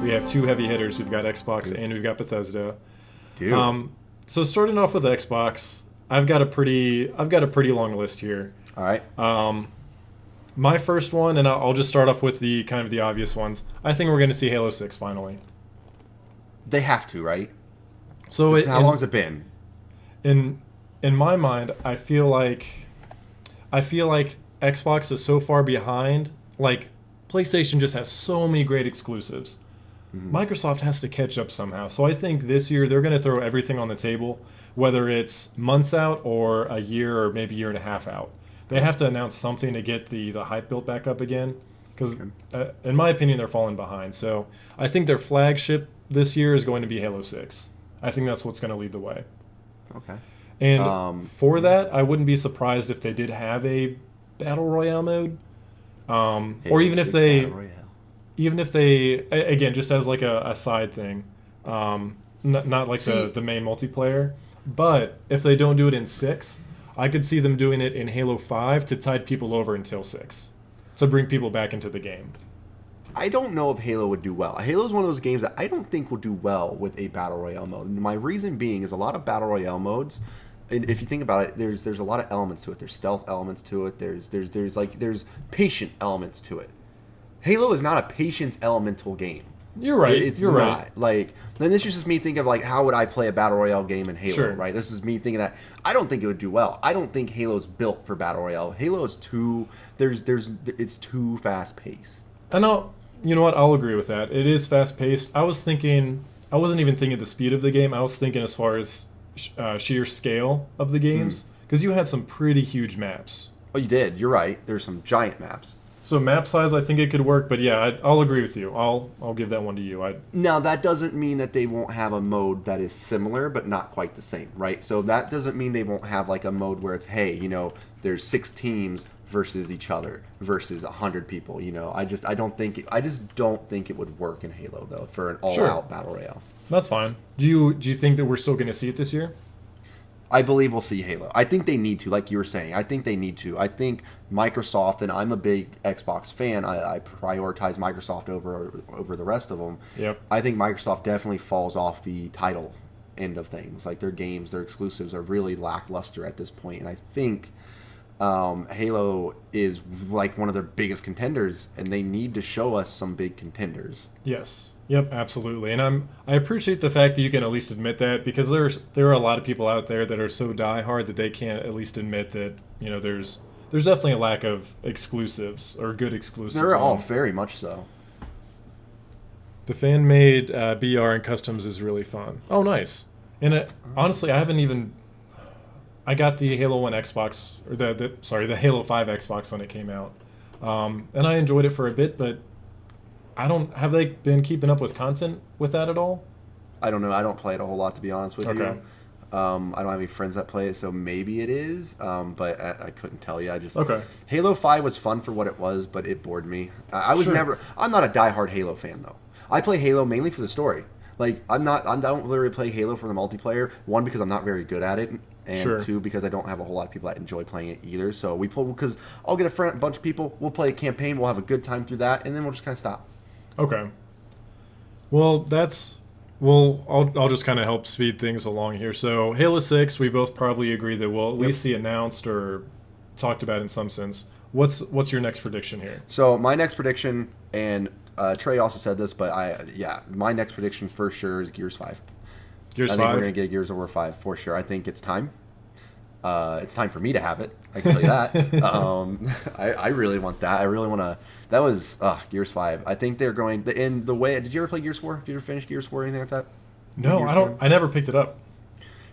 We have two heavy hitters. We've got Xbox and we've got Bethesda. Dude. So starting off with Xbox, I've got a pretty long list here. All right. My first one, and I'll just start off with the kind of the obvious ones. I think we're going to see Halo 6 finally. They have to, right? So how long has it been? In my mind, I feel like Xbox is so far behind. Like PlayStation just has so many great exclusives. Microsoft has to catch up somehow. So I think this year they're going to throw everything on the table, whether it's months out or a year or maybe a year and a half out. They have to announce something to get the hype built back up again. Because in my opinion, they're falling behind. So I think their flagship this year is going to be Halo 6. I think that's what's going to lead the way. Okay. And for that, I wouldn't be surprised if they did have a Battle Royale mode. Or even if they... Even if they, again, just as like a side thing, not like the main multiplayer, but if they don't do it in 6, I could see them doing it in Halo 5 to tide people over until 6, to bring people back into the game. I don't know if Halo would do well. Halo is one of those games that I don't think will do well with a Battle Royale mode. My reason being is a lot of Battle Royale modes, and if you think about it, there's a lot of elements to it. There's stealth elements to it. There's patient elements to it. Halo is not a patience elemental game. You're right. You're not. Right. Like, then this is just me thinking of like, how would I play a Battle Royale game in Halo, sure. right? This is me thinking that I don't think it would do well. I don't think Halo's built for Battle Royale. Halo is it's too fast paced. And you know what? I'll agree with that. It is fast paced. I wasn't even thinking the speed of the game. I was thinking as far as sheer scale of the games, because you had some pretty huge maps. Oh, you did. You're right. There's some giant maps. So map size, I think it could work, but yeah, I'll agree with you. I'll give that one to you. Now, that doesn't mean that they won't have a mode that is similar, but not quite the same, right? So that doesn't mean they won't have like a mode where it's, hey, there's 6 teams versus each other versus 100 people. I just don't think it would work in Halo though for an all-out battle royale. That's fine. Do you think that we're still going to see it this year? I believe we'll see Halo. I think they need to, like you were saying. I think they need to. I think Microsoft, and I'm a big Xbox fan. I prioritize Microsoft over the rest of them. Yep. I think Microsoft definitely falls off the title end of things. Like their games, their exclusives are really lackluster at this point. And I think Halo is like one of their biggest contenders, and they need to show us some big contenders. Yes. Yep, absolutely. And I appreciate the fact that you can at least admit that, because there are a lot of people out there that are so diehard that they can't at least admit that, there's definitely a lack of exclusives or good exclusives. They're all very much so. The fan-made BR and customs is really fun. Oh, nice. And honestly, I got the Halo 1 Xbox, or the Halo 5 Xbox when it came out. And I enjoyed it for a bit, but have they been keeping up with content with that at all? I don't know. I don't play it a whole lot, to be honest with you. Okay. I don't have any friends that play it, so maybe it is. But I couldn't tell you. Okay. Halo 5 was fun for what it was, but it bored me. I'm not a diehard Halo fan though. I play Halo mainly for the story. Like I don't really play Halo for the multiplayer. One, because I'm not very good at it, and two, because I don't have a whole lot of people that enjoy playing it either. So we play because I'll get a bunch of people. We'll play a campaign. We'll have a good time through that, and then we'll just kind of stop. Okay. Well, I'll just kind of help speed things along here. So Halo 6, we both probably agree that we'll at least see announced or talked about in some sense. What's your next prediction here? So my next prediction, and Trey also said this, but my next prediction for sure is Gears 5. Gears 5? I think we're going to get Gears of War 5 for sure. I think it's time. It's time for me to have it. I can tell you that. I really want that. I really want to. That was Gears 5. I think they're going in the way. Did you ever play Gears 4? Did you ever finish Gears 4 or anything like that? No, I don't. I never picked it up.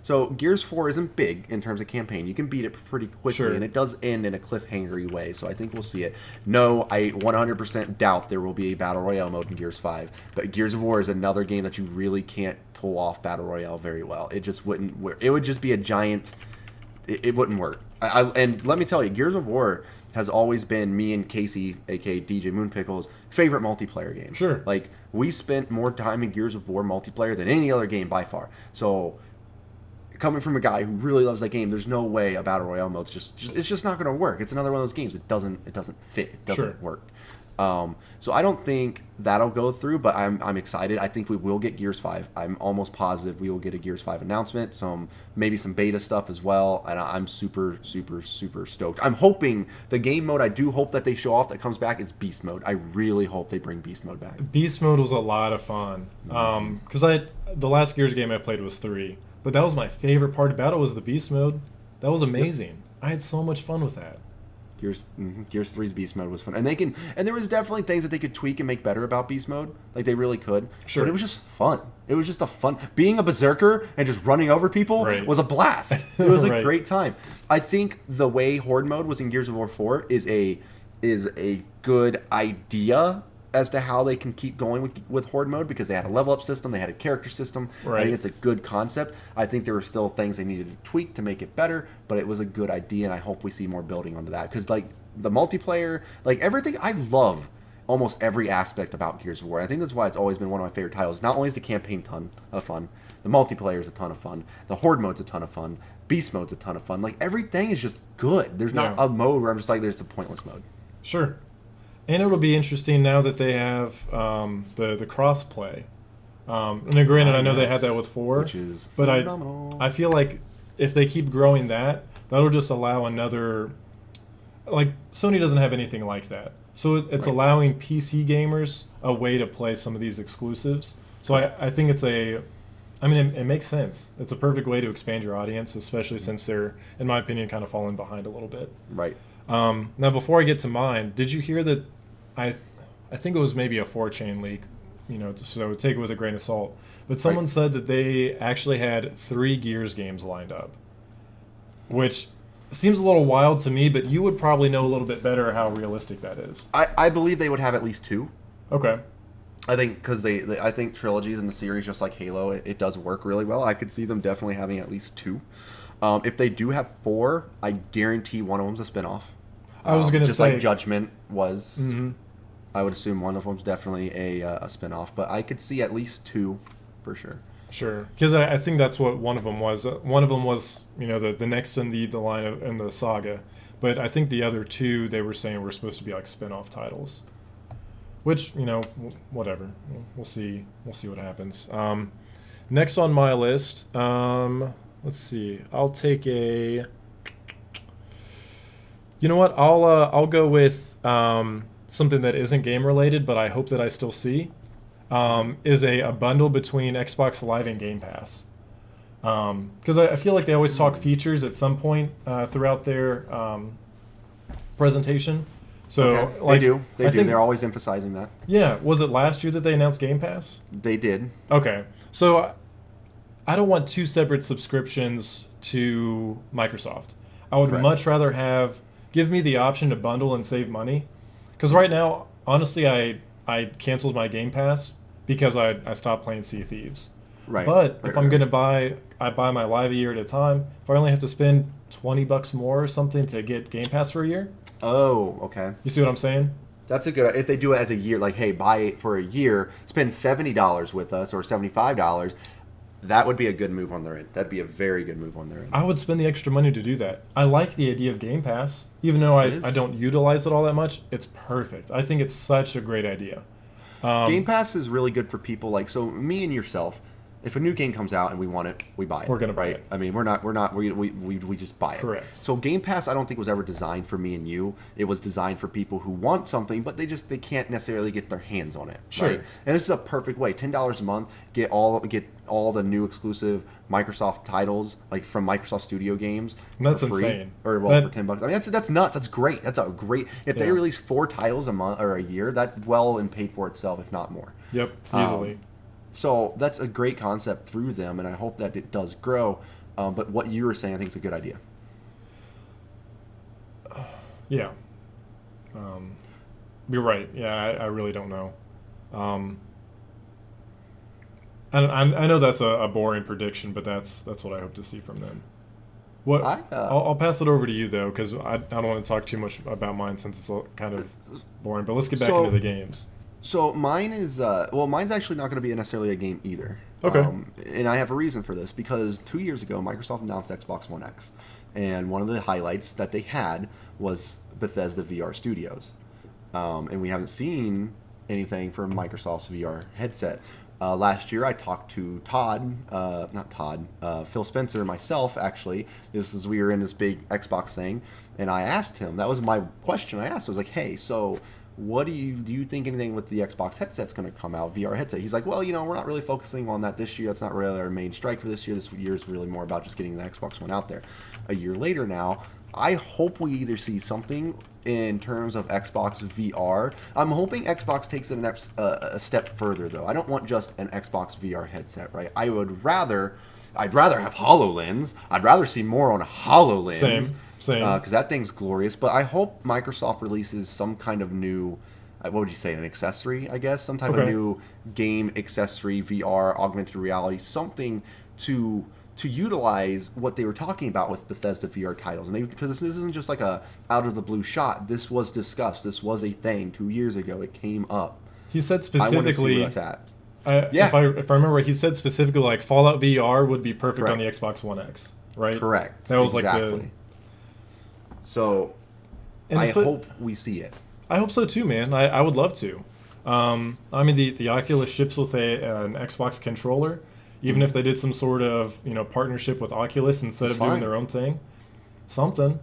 So Gears 4 isn't big in terms of campaign. You can beat it pretty quickly, and it does end in a cliffhanger-y way. So I think we'll see it. No, I 100% doubt there will be a Battle Royale mode in Gears 5. But Gears of War is another game that you really can't pull off Battle Royale very well. It just wouldn't work. It would just be a giant... It wouldn't work. And let me tell you, Gears of War has always been me and Casey, a.k.a. DJ Moonpickle's, favorite multiplayer game. Sure. Like, we spent more time in Gears of War multiplayer than any other game by far. So... coming from a guy who really loves that game, there's no way a battle royale mode's just it's just not going to work. It's another one of those games. It doesn't fit. It doesn't work. So I don't think that'll go through, but I'm excited. I think we will get Gears 5. I'm almost positive we will get a Gears 5 announcement, maybe some beta stuff as well, and I'm super, super, super stoked. I'm hoping the game mode I do hope that they show off that comes back is Beast Mode. I really hope they bring Beast Mode back. Beast Mode was a lot of fun. Because the last Gears game I played was 3, but that was my favorite part about it was the Beast Mode. That was amazing. Yep. I had so much fun with that. Gears 3's Beast Mode was fun, and there was definitely things that they could tweak and make better about Beast Mode, like they really could. Sure. But it was just fun. It was just a fun. Being a berserker and just running over people was a blast. It was a great time. I think the way Horde Mode was in Gears of War 4 is a good idea as to how they can keep going with Horde Mode, because they had a level up system, they had a character system. Right. I think it's a good concept. I think there were still things they needed to tweak to make it better, but it was a good idea, and I hope we see more building onto that. Because like the multiplayer, like everything, I love almost every aspect about Gears of War. I think that's why it's always been one of my favorite titles. Not only is the campaign a ton of fun, the multiplayer is a ton of fun, the Horde Mode's a ton of fun, Beast Mode's a ton of fun. Like everything is just good. There's not a mode where I'm just like, there's a pointless mode. Sure. And it'll be interesting now that they have the cross play. And granted, I know they had that with 4, which is but phenomenal. I feel like if they keep growing that'll just allow another. Like Sony doesn't have anything like that, so it's allowing PC gamers a way to play some of these exclusives. So I think it makes sense. It's a perfect way to expand your audience, especially since they're, in my opinion, kind of falling behind a little bit. Right. Now, before I get to mine, did you hear that? I think it was maybe a 4chan leak, so take it with a grain of salt. But someone said that they actually had 3 Gears games lined up, which seems a little wild to me, but you would probably know a little bit better how realistic that is. I believe they would have at least 2. Okay. I think because I think trilogies in the series, just like Halo, it does work really well. I could see them definitely having at least 2. If they do have 4, I guarantee one of them's a spinoff. I was going to say, just like Judgment was. Mm-hmm. I would assume one of them's definitely a spinoff, but I could see at least 2 for sure. Sure, because I think that's what one of them was. One of them was, the next in the line in the saga, but I think the other 2 they were saying were supposed to be like spin-off titles, which whatever. We'll see. We'll see what happens. Next on my list, let's see. I'll take a. You know what? I'll go with something that isn't game related, but I hope that I still see. Is a bundle between Xbox Live and Game Pass. Because I feel like they always talk features at some point throughout their presentation. So they do. They're always emphasizing that. Yeah. Was it last year that they announced Game Pass? They did. Okay. So I don't want 2 separate subscriptions to Microsoft. I would much rather give me the option to bundle and save money. Because right now, honestly, I canceled my Game Pass because I stopped playing Sea of Thieves. Right. But if I'm going to I buy my Live a year at a time. If I only have to spend $20 more or something to get Game Pass for a year. Oh, okay. You see what I'm saying? That's a good. If they do it as a year, like, hey, buy it for a year, spend $70 with us or $75. That would be a good move on their end. That'd be a very good move on their end. I would spend the extra money to do that. I like the idea of Game Pass. Even though I don't utilize it all that much, it's perfect. I think it's such a great idea. Game Pass is really good for people so me and yourself. If a new game comes out and we want it, we buy it. We're gonna buy it. I mean, we just buy it. Correct. So Game Pass, I don't think was ever designed for me and you. It was designed for people who want something, but they can't necessarily get their hands on it. Sure. Right? And this is a perfect way. $10 a month, get all the new exclusive Microsoft titles, like from Microsoft Studio games. And that's for free, insane. Or for $10. I mean, that's nuts. That's great. That's a great. If they release 4 titles a month or a year, that well and paid for itself, if not more. Yep. Easily. So that's a great concept through them, and I hope that it does grow. But what you were saying, I think is a good idea. Yeah. You're right. Yeah, I really don't know. I know that's a boring prediction, but that's what I hope to see from them. I'll pass it over to you, though, because I don't want to talk too much about mine since it's kind of boring. But let's get back into the games. So mine is mine's actually not going to be necessarily a game either. Okay. And I have a reason for this, because 2 years ago Microsoft announced Xbox One X, and one of the highlights that they had was Bethesda VR Studios. and we haven't seen anything from Microsoft's VR headset. Last year, I talked to Phil Spencer, and myself, actually. We were in this big Xbox thing, and I asked him, that was my question I asked. I was like, hey, so what do you think anything with the Xbox headset's going to come out, VR headset? He's like, well, we're not really focusing on that this year. That's not really our main strike for this year. This year is really more about just getting the Xbox One out there. A year later now, I hope we either see something in terms of Xbox VR. I'm hoping Xbox takes it a step further, though. I don't want just an Xbox VR headset, right? I'd rather have HoloLens. I'd rather see more on HoloLens. Same. Because that thing's glorious. But I hope Microsoft releases some kind of new, what would you say, an accessory, I guess? Some type of new game accessory, VR, augmented reality, something to utilize what they were talking about with Bethesda VR titles. And because this isn't just like a out of the blue shot. This was discussed. This was a thing 2 years ago. It came up. He said specifically, I want to see where that's at. if I remember, he said specifically like Fallout VR would be perfect on the Xbox One X, right? Correct. That was exactly. So I hope we see it. I hope so too, man. I would love to. I mean, the Oculus ships with an Xbox controller. Even if they did some sort of partnership with Oculus instead of doing their own thing, something.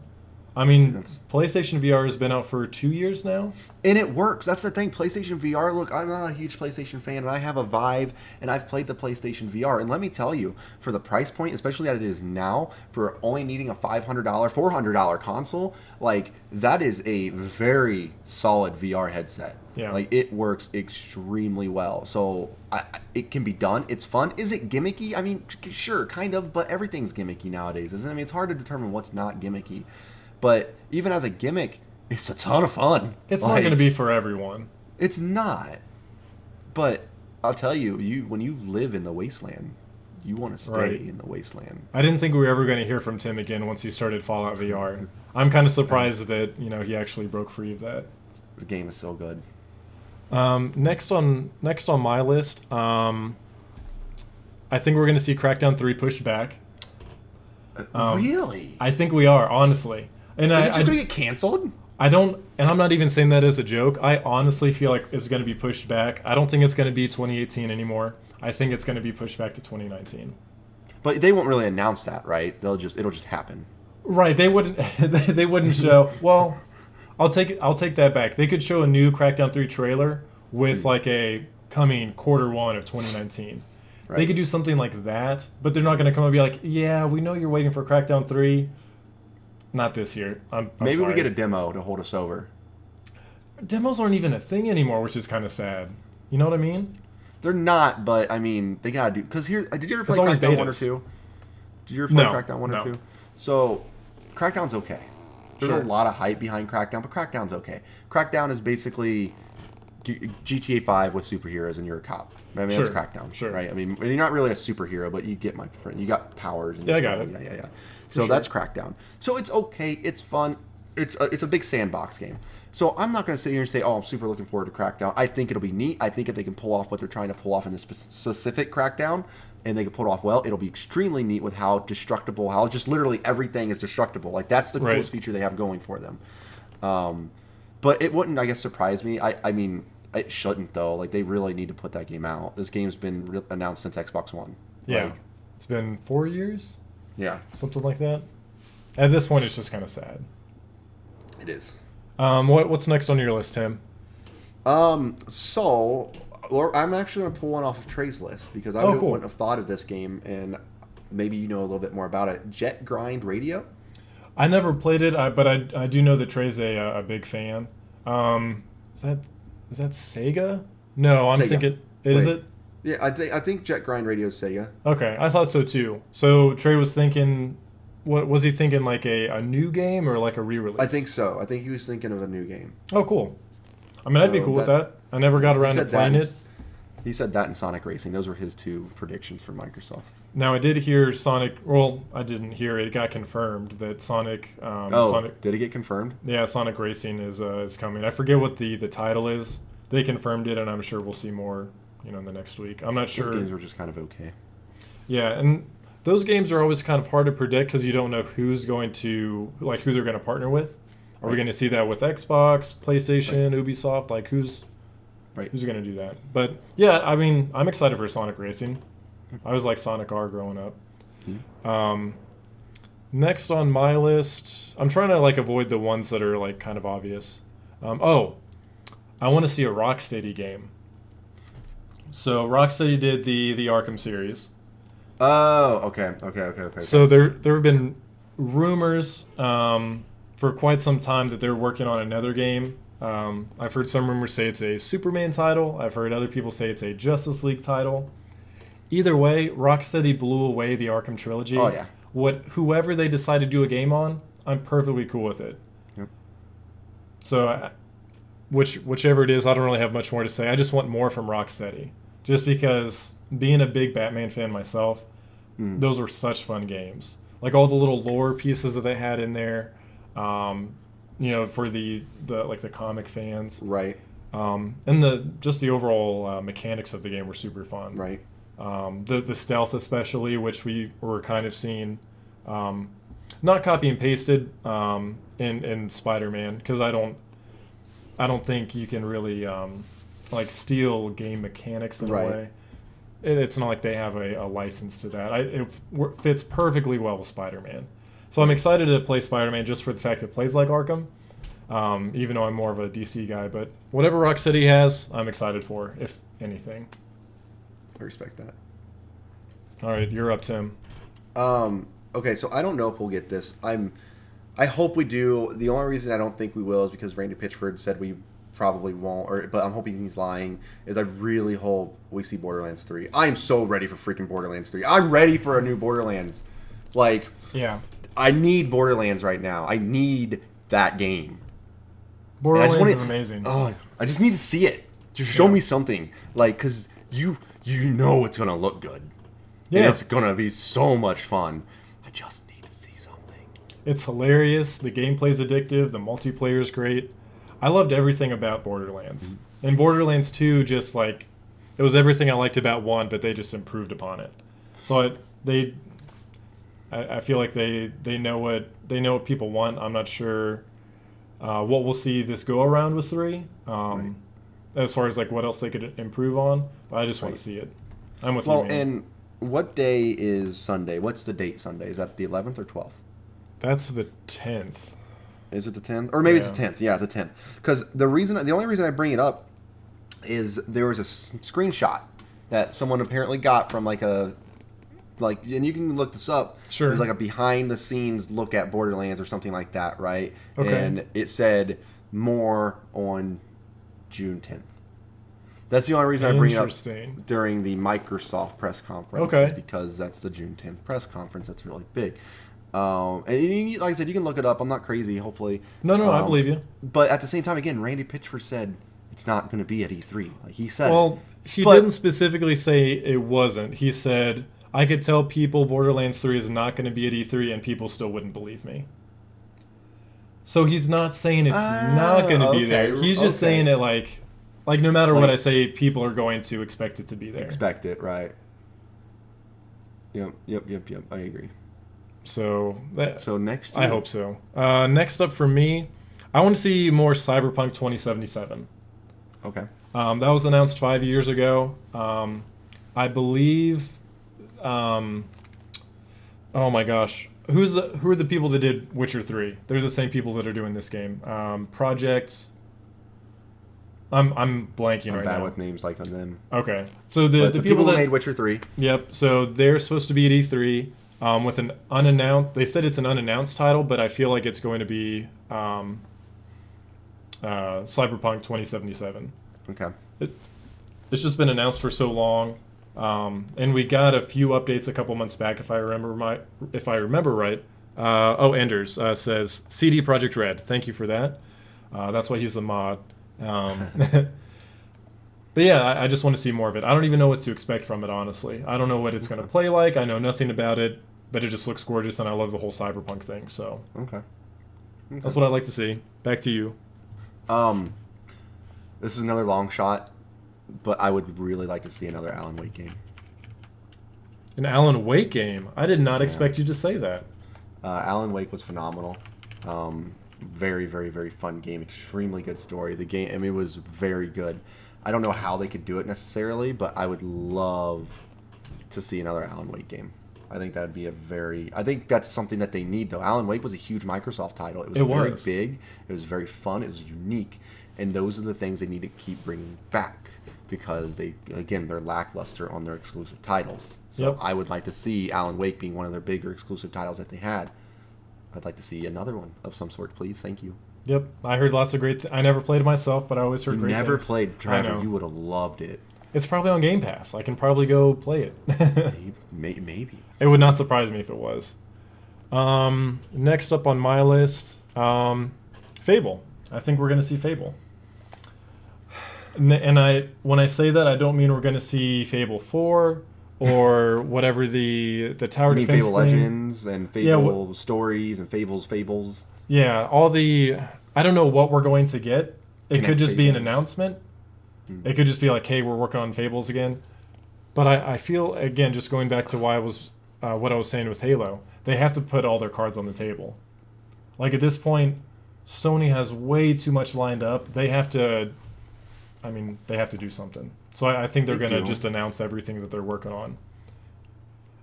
I mean, PlayStation VR has been out for 2 years now. And it works. That's the thing. PlayStation VR, look, I'm not a huge PlayStation fan, and I have a Vive, and I've played the PlayStation VR. And let me tell you, for the price point, especially as it is now, for only needing a $500, $400 console, like, that is a very solid VR headset. Yeah. Like, it works extremely well. So, it can be done. It's fun. Is it gimmicky? I mean, sure, kind of, but everything's gimmicky nowadays, isn't it? I mean, it's hard to determine what's not gimmicky. But even as a gimmick, it's a ton of fun. It's not going to be for everyone. It's not. But I'll tell you, when you live in the wasteland, you want to stay in the wasteland. I didn't think we were ever going to hear from Tim again once he started Fallout VR. I'm kind of surprised that he actually broke free of that. The game is so good. Next on my list, I think we're going to see Crackdown 3 pushed back. Really? I think we are, honestly. And is it just going to get canceled? I don't, and I'm not even saying that as a joke. I honestly feel like it's going to be pushed back. I don't think it's going to be 2018 anymore. I think it's going to be pushed back to 2019. But they won't really announce that, right? It'll just happen. Right? They wouldn't. They wouldn't show. Well, I'll take that back. They could show a new Crackdown 3 trailer with like a coming Q1 of 2019. Right. They could do something like that, but they're not going to come and be like, "Yeah, we know you're waiting for Crackdown 3." Not this year. I'm Maybe sorry. we get a demo to hold us over. Demos aren't even a thing anymore, which is kind of sad. You know what I mean? They're not, but I mean, they gotta do. Because here, did you ever play Crackdown 1 or 2? Did you ever play Crackdown 1 or 2? So, Crackdown's okay. There's a lot of hype behind Crackdown, but Crackdown's okay. Crackdown is basically GTA 5 with superheroes, and you're a cop. I mean, that's Crackdown, right? I mean, you're not really a superhero, but you get my friend. You got powers. And I got it. Yeah. So that's Crackdown. So it's okay. It's fun. It's a big sandbox game. So I'm not going to sit here and say, oh, I'm super looking forward to Crackdown. I think it'll be neat. I think if they can pull off what they're trying to pull off in this specific Crackdown, and they can pull it off well, it'll be extremely neat with how destructible, how just literally everything is destructible. Like, that's the coolest feature they have going for them. But it wouldn't, I guess, surprise me. I mean, it shouldn't, though. Like, they really need to put that game out. This game's been announced since Xbox One. Yeah. Like, it's been 4 years? Yeah. Something like that. At this point, it's just kind of sad. It is. What's next on your list, Tim? So, I'm actually going to pull one off of Trey's list because I wouldn't have thought of this game, and maybe you know a little bit more about it. Jet Grind Radio? I never played it, but I do know that Trey's a big fan. Is that Sega? No, I'm thinking... Is it? Yeah, I think Jet Grind Radio is Sega. Okay, I thought so too. So Trey was thinking... What was he thinking, like a new game or like a re-release? I think so. I think he was thinking of a new game. Oh, cool. I mean, I'd be cool with that. I never got around to playing it. He said that in Sonic Racing. Those were his two predictions for Microsoft. Now, I did hear Sonic... Well, I didn't hear it. It got confirmed that Sonic... Sonic, did it get confirmed? Yeah, Sonic Racing is coming. I forget what the title is. They confirmed it, and I'm sure we'll see more in the next week. I'm not sure... Those games were just kind of okay. Yeah, and... Those games are always kind of hard to predict because you don't know who's going to, like, who they're going to partner with. Are we going to see that with Xbox, PlayStation, Ubisoft? Like, who's going to do that? But yeah, I mean, I'm excited for Sonic Racing. I was like Sonic R growing up. Next on my list, I'm trying to like avoid the ones that are like kind of obvious. I want to see a Rocksteady game. So Rocksteady did the Arkham series. Oh, okay. So there have been rumors for quite some time that they're working on another game. I've heard some rumors say it's a Superman title. I've heard other people say it's a Justice League title. Either way, Rocksteady blew away the Arkham trilogy. Oh yeah. Whoever they decide to do a game on, I'm perfectly cool with it. Yep. So, whichever it is, I don't really have much more to say. I just want more from Rocksteady, just because being a big Batman fan myself, those were such fun games. Like all the little lore pieces that they had in there, for the comic fans, right? And the overall mechanics of the game were super fun, right? The stealth especially, which we were kind of seeing, not copy and pasted in Spider-Man, because I don't think you can really like steal game mechanics in a way. It's not like they have a license to that. It fits perfectly well with Spider-Man. So I'm excited to play Spider-Man just for the fact that it plays like Arkham, even though I'm more of a DC guy. But whatever Rocksteady has, I'm excited for, if anything. I respect that. All right, you're up, Tim. Okay, so I don't know if we'll get this. I hope we do. The only reason I don't think we will is because Randy Pitchford said we probably won't, but I'm hoping he's lying, is I really hope we see Borderlands 3. I am so ready for freaking Borderlands 3. I'm ready for a new Borderlands. Like, yeah. I need Borderlands right now. I need that game. Borderlands is amazing. Oh, I just need to see it. Just show me something. Like, because you know it's going to look good. Yeah. And it's going to be so much fun. I just need to see something. It's hilarious. The gameplay's addictive. The multiplayer's great. I loved everything about Borderlands. And Borderlands 2 just like, it was everything I liked about 1, but they just improved upon it. So I feel like they know what people want. I'm not sure what we'll see this go around with 3. As far as like what else they could improve on, but I just want to see it. I'm with you, man. And what day is Sunday? What's the date Sunday? Is that the 11th or 12th? That's the 10th. Is it the 10th? Or maybe it's the 10th. Yeah, the 10th. Because the only reason I bring it up is there was a screenshot that someone apparently got from and you can look this up. Sure. It was like a behind the scenes look at Borderlands or something like that, right? Okay. And it said more on June 10th. That's the only reason I bring it up during the Microsoft press conference. Okay. Is because that's the June 10th press conference. That's really big. And like I said, you can look it up. I'm not crazy, hopefully. No, I believe you. But at the same time, again, Randy Pitchford said it's not going to be at E3. Like he said. Well, he didn't specifically say it wasn't. He said, I could tell people Borderlands 3 is not going to be at E3 and people still wouldn't believe me. So he's not saying it's not going to be there. He's just saying it like no matter what I say, people are going to expect it to be there. Expect it, right. Yep. I agree. So next year? I hope so. Next up for me, I want to see more Cyberpunk 2077. Okay. That was announced 5 years ago. I believe. Oh my gosh, who are the people that did Witcher 3? They're the same people that are doing this game. Project. I'm blanking right now. I'm bad with names like on them. Okay, so the people that made Witcher 3. Yep. So they're supposed to be at E3 with an unannounced. They said it's an unannounced title, but I feel like it's going to be Cyberpunk 2077. Okay. It's just been announced for so long, and we got a few updates a couple months back, if I remember right. Enders says CD Projekt Red. Thank you for that. That's why he's the mod. But yeah, I just want to see more of it. I don't even know what to expect from it, honestly. I don't know what it's going to play like. I know nothing about it, but it just looks gorgeous, and I love the whole cyberpunk thing. So okay. That's what I'd like to see. Back to you. This is another long shot, but I would really like to see another Alan Wake game. An Alan Wake game? I did not expect you to say that. Alan Wake was phenomenal. Very, very, very fun game. Extremely good story. The game, I mean, it was very good. I don't know how they could do it necessarily, but I would love to see another Alan Wake game. I think that would be I think that's something that they need, though. Alan Wake was a huge Microsoft title. It was very big. It was very fun. It was unique. And those are the things they need to keep bringing back because they're lackluster on their exclusive titles. So I would like to see Alan Wake being one of their bigger exclusive titles that they had. I'd like to see another one of some sort, please. Thank you. Yep. I heard lots of great I never played it myself, but I always heard great things. You never played Trevor. You would have loved it. It's probably on Game Pass. I can probably go play it. Maybe. It would not surprise me if it was. Next up on my list, Fable. I think we're going to see Fable. And when I say that, I don't mean we're going to see Fable 4 or whatever the tower defense Fable thing. Legends and Fable stories and Fables. Yeah, I don't know what we're going to get. It could just be an announcement. It could just be like, hey, we're working on Fables again. But I feel, again, just going back to what I was saying with Halo, they have to put all their cards on the table. Like, at this point, Sony has way too much lined up. They have to do something. So I think they're going to just announce everything that they're working on.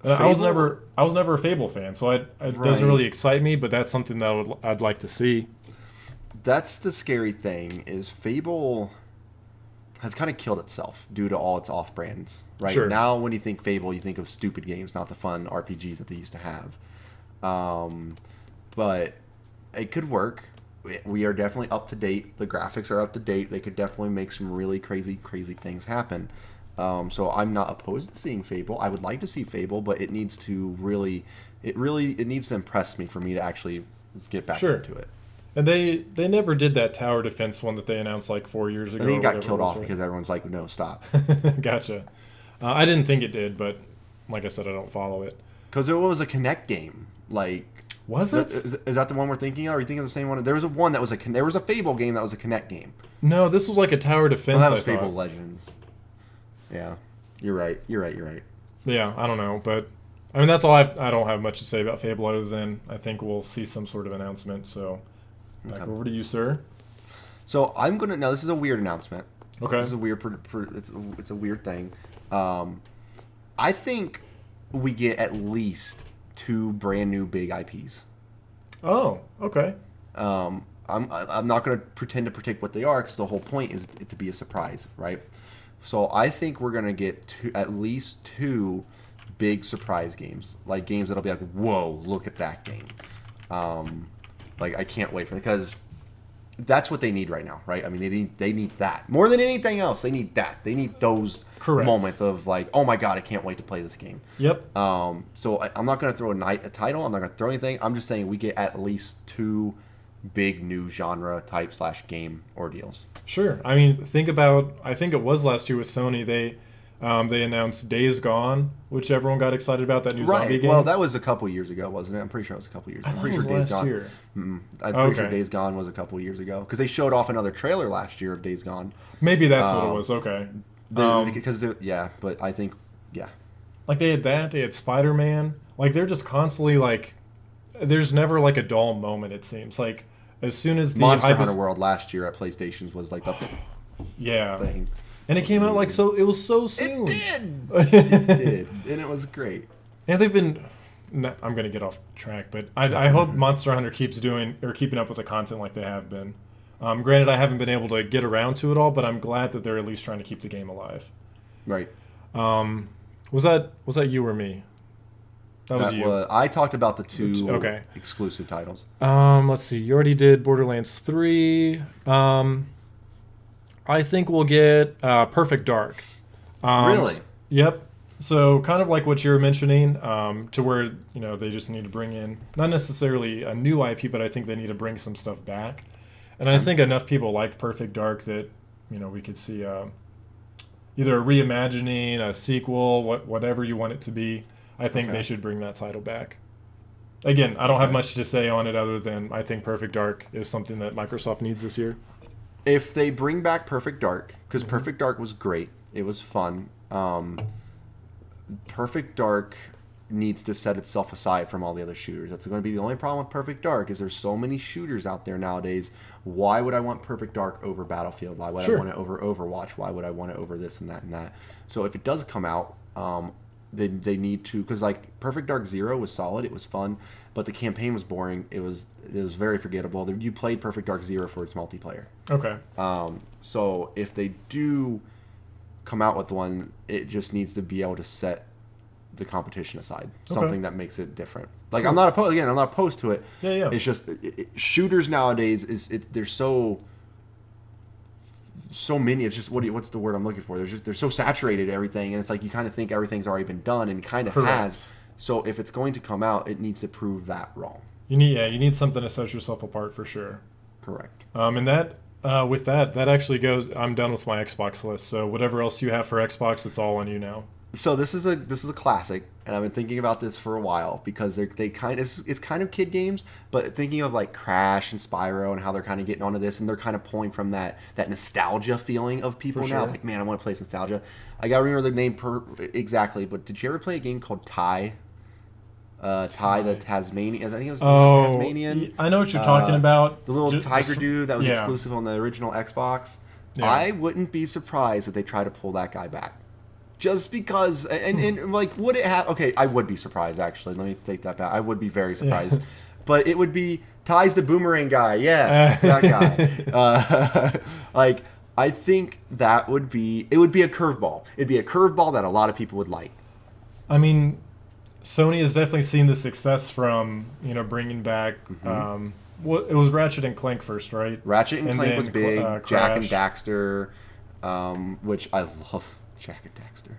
I was never a Fable fan, so it doesn't really excite me, but that's something that I'd like to see. That's the scary thing, is Fable has kind of killed itself due to all its off-brands. Right? Sure. Now, when you think Fable, you think of stupid games, not the fun RPGs that they used to have. But it could work. We are definitely up to date. The graphics are up to date. They could definitely make some really crazy things happen. So I'm not opposed to seeing Fable. I would like to see Fable, but it needs to it needs to impress me for me to actually get back into it. And they never did that tower defense one that they announced like 4 years ago. I think it got killed off because everyone's like, no, stop. Gotcha. I didn't think it did, but like I said, I don't follow it. Because it was a Kinect game. Like, was it? Is that the one we're thinking of? Are you thinking of the same one? There was a Fable game that was a Kinect game. No, this was like a tower defense. Well, that was Fable Legends. Yeah, you're right. Yeah, I don't know, but I mean that's all. I don't have much to say about Fable other than I think we'll see some sort of announcement. So back over to you, sir. So I'm gonna. Now this is a weird announcement. Okay. This is a weird. It's a weird thing. I think we get at least 2 brand new big IPs. Oh, okay. I'm not gonna pretend to predict what they are because the whole point is it to be a surprise, right? So I think we're going to get at least 2 big surprise games. Like games that'll be like, whoa, look at that game. Like I can't wait for it because that's what they need right now, right? I mean, they need that. More than anything else, they need that. They need those moments of like, oh my God, I can't wait to play this game. Yep. So I'm not going to throw a title. I'm not going to throw anything. I'm just saying we get at least 2 big new genre type / game ordeals. Sure. I mean, I think it was last year with Sony. They announced Days Gone, which everyone got excited about, that new zombie game. Well, that was a couple years ago, wasn't it? I'm pretty sure it was a couple years ago. I'm pretty sure Days Gone. Year. I'm pretty sure Days Gone was a couple years ago because they showed off another trailer last year of Days Gone. Maybe that's what it was. Okay. But I think like they had that. They had Spider-Man. Like they're just constantly like. There's never like a dull moment. It seems like as soon as the Monster Hunter World last year at PlayStation's was like the thing. And it came out like so. It was so soon. It did, and it was great. Yeah, they've been. I'm gonna get off track, but I hope Monster Hunter keeps keeping up with the content like they have been. Granted, I haven't been able to get around to it all, but I'm glad that they're at least trying to keep the game alive. Right. Was that you or me? That was you. I talked about the 2 exclusive titles. Let's see. You already did Borderlands 3. I think we'll get Perfect Dark. Really? Yep. So kind of like what you were mentioning, to where they just need to bring in not necessarily a new IP, but I think they need to bring some stuff back. And I think enough people liked Perfect Dark that we could see either a reimagining, a sequel, whatever you want it to be. I think they should bring that title back. Again, I don't have much to say on it other than I think Perfect Dark is something that Microsoft needs this year. If they bring back Perfect Dark, because Perfect Dark was great, it was fun. Perfect Dark, needs to set itself aside from all the other shooters. That's going to be the only problem with Perfect Dark is there's so many shooters out there nowadays. Why would I want Perfect Dark over Battlefield? Why would I want it over Overwatch? Why would I want it over this and that and that? So if it does come out, they need to, because like Perfect Dark Zero was solid, it was fun, but the campaign was boring. It was very forgettable. You played Perfect Dark Zero for its multiplayer. Okay. So if they do come out with one, it just needs to be able to set the competition aside, something that makes it different. Like cool. I'm not opposed to it. Yeah. It's just shooters nowadays there's so many. It's just what's the word I'm looking for? They're so saturated everything, and it's like you kind of think everything's already been done, and kind of has. So if it's going to come out, it needs to prove that wrong. You need something to set yourself apart for sure. Correct. And that with that actually goes. I'm done with my Xbox list. So whatever else you have for Xbox, it's all on you now. So this is a classic, and I've been thinking about this for a while because it's kind of kid games, but thinking of like Crash and Spyro and how they're kind of getting onto this, and they're kind of pulling from that nostalgia feeling of people now. Sure. Like, man, I want to play some nostalgia. I gotta remember the name exactly, but did you ever play a game called Ty? Ty the Tasmanian. I think it was Tasmanian. I know what you're talking about. The little tiger dude that was exclusive on the original Xbox. Yeah. I wouldn't be surprised if they try to pull that guy back. Just because, and like, would it have? Okay, I would be surprised, actually. Let me take that back. I would be very surprised. But it would be Ty's the boomerang guy. Yes, that guy. Like, I think it would be a curveball. It'd be a curveball that a lot of people would like. I mean, Sony has definitely seen the success from, bringing back, it was Ratchet and Clank first, right? Ratchet and Clank was big. Jak and Daxter, which I love. Jak and Daxter.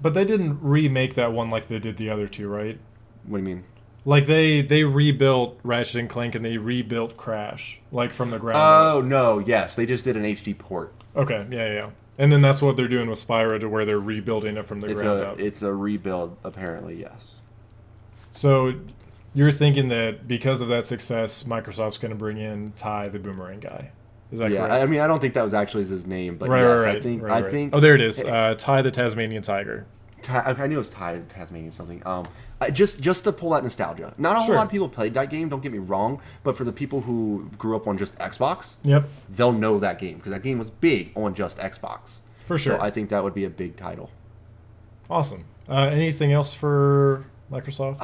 But they didn't remake that one like they did the other two, right? What do you mean? Like they rebuilt Ratchet and Clank and they rebuilt Crash, like from the ground up. Oh no, yes, they just did an HD port. Okay, yeah. And then that's what they're doing with Spyro, to where they're rebuilding it from the ground up. It's a rebuild, apparently, yes. So you're thinking that because of that success, Microsoft's going to bring in Ty, the boomerang guy. Is that correct? I mean, I don't think that was actually his name, but right, yes, I think. Oh, there it is. Ty the Tasmanian Tiger. I knew it was Ty the Tasmanian something. Just to pull that nostalgia. Not a whole lot of people played that game. Don't get me wrong, but for the people who grew up on just Xbox, they'll know that game because that game was big on just Xbox. For sure. So I think that would be a big title. Awesome. Anything else for Microsoft?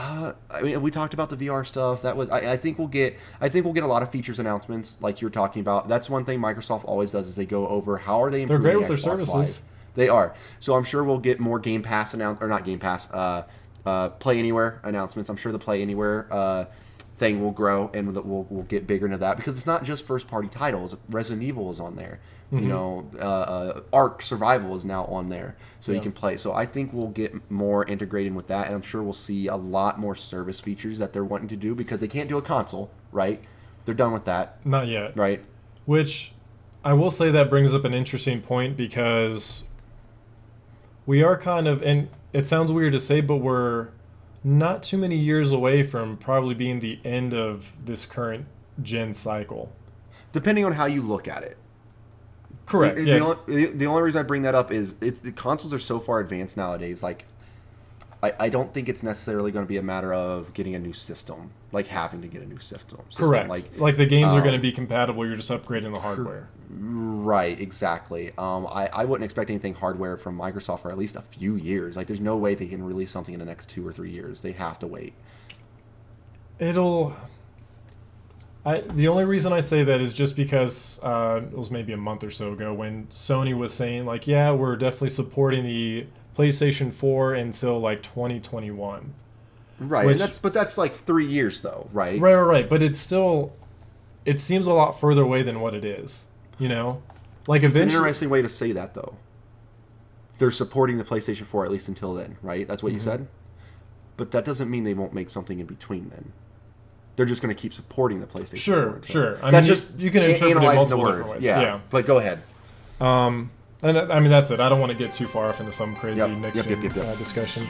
I mean, we talked about the VR stuff. That was. I think we'll get a lot of features announcements like you're talking about. That's one thing Microsoft always does is they go over how are they improving. They're great with Xbox their services. Live. They are. So I'm sure we'll get more Game Pass not Game Pass. Play Anywhere announcements. I'm sure the Play Anywhere thing will grow and we'll get bigger into that because it's not just first party titles. Resident Evil is on there. Mm-hmm. Ark Survival is now on there, so you can play. So I think we'll get more integrated with that, and I'm sure we'll see a lot more service features that they're wanting to do because they can't do a console, right? They're done with that. Not yet. Right. Which I will say that brings up an interesting point because we are kind of, and it sounds weird to say, but we're not too many years away from probably being the end of this current gen cycle. Depending on how you look at it. Correct. The only reason I bring that up is the consoles are so far advanced nowadays. Like, I don't think it's necessarily going to be a matter of getting a new system, like having to get a new system. Correct. Like the games are going to be compatible. You're just upgrading the hardware. Right. Exactly. I wouldn't expect anything hardware from Microsoft for at least a few years. Like, there's no way they can release something in the next 2 or 3 years. They have to wait. The only reason I say that is just because it was maybe a month or so ago when Sony was saying, like, yeah, we're definitely supporting the PlayStation 4 until, like, 2021. Right, but that's like 3 years, though, right? Right. But it seems a lot further away than what it is, Like, eventually... It's an interesting way to say that, though. They're supporting the PlayStation 4 at least until then, right? That's what you said? But that doesn't mean they won't make something in between then. They're just going to keep supporting the PlayStation 4. Sure. I mean, you can interpret it multiple different ways. Yeah. But go ahead. And I mean, that's it. I don't want to get too far off into some crazy next-gen discussion.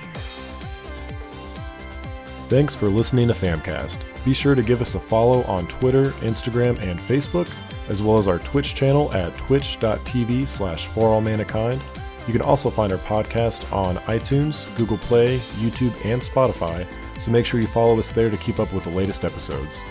Thanks for listening to FAMcast. Be sure to give us a follow on Twitter, Instagram, and Facebook, as well as our Twitch channel at twitch.tv/forallmanakind. You can also find our podcast on iTunes, Google Play, YouTube, and Spotify, so make sure you follow us there to keep up with the latest episodes.